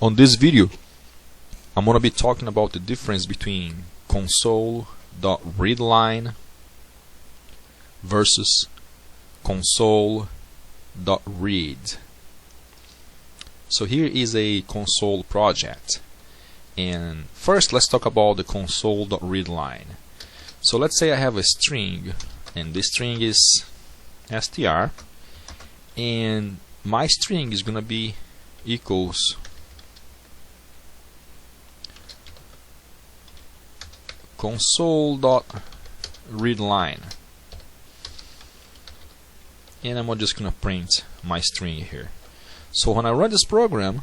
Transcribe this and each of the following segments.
On this video, I'm going to be talking about the difference between Console.ReadLine versus Console.Read. So here is a console project, and first let's talk about the Console.ReadLine. So let's say I have a string, and this string is str, and my string is going to be equals Console.ReadLine, and I'm just going to print my string here. So when I run this program,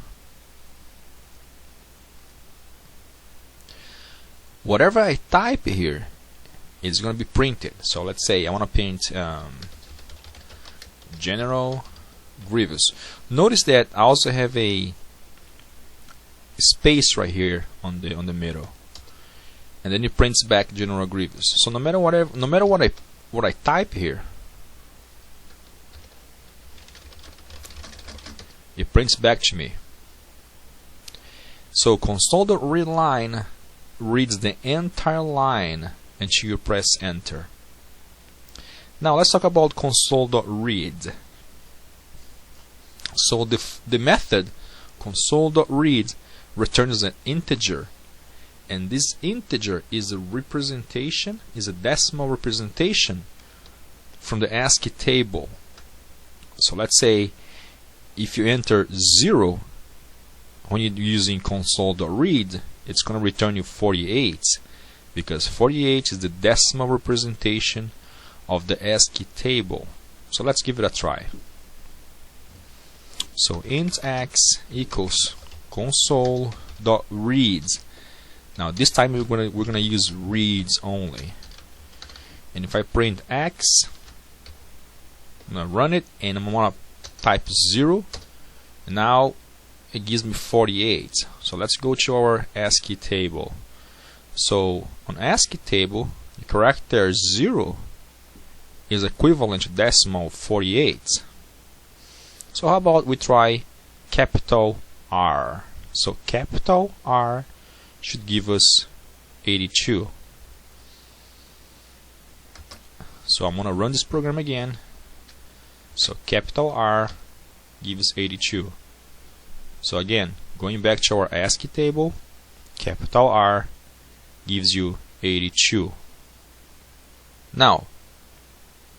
whatever I type here is going to be printed. So let's say I want to print general grievous. Notice that I also have a space right here on the middle, and then it prints back general grievous. So no matter what I type here, it prints back to me. So Console.ReadLine reads the entire line until you press enter. Now let's talk about Console.Read. So the method Console.Read returns an integer, and this integer is a representation, is a decimal representation from the ASCII table. So let's say if you enter 0 when you're using Console.Read, it's going to return you 48, because 48 is the decimal representation of the ASCII table. So let's give it a try. So int x equals Console.Read. Now this time we're gonna use reads only, and if I print x, I'm gonna run it, and I'm gonna type 0, and now it gives me 48. So let's go to our ASCII table. So on ASCII table, the character 0 is equivalent to decimal 48. So how about we try capital R? So capital R should give us 82. So I'm gonna run this program again. So capital R gives 82. So again, going back to our ASCII table, capital R gives you 82. Now,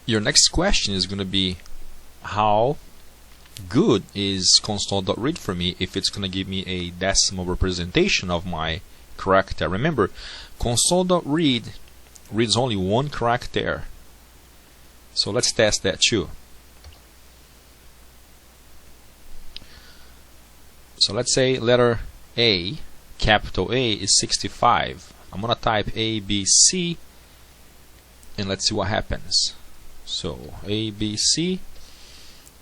your next question is going to be, how good is Console.Read for me if it's going to give me a decimal representation of my character? Remember, Console.Read reads only one character. So let's test that too. So let's say letter A, capital A, is 65. I'm going to type A, B, C, and let's see what happens. So A, B, C,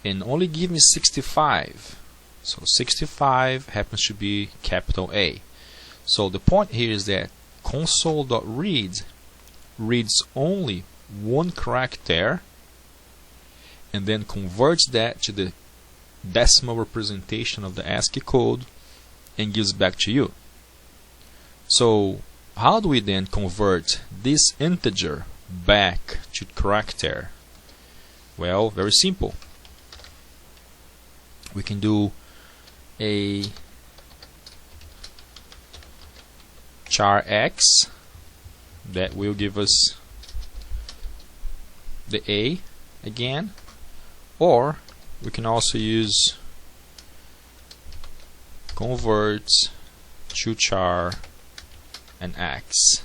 and only give me 65. So 65 happens to be capital A. So the point here is that Console.Read reads only one character and then converts that to the decimal representation of the ASCII code and gives back to you. So how do we then convert this integer back to character? Well, very simple. We can do a char x that will give us the A again, or we can also use convert to char and x.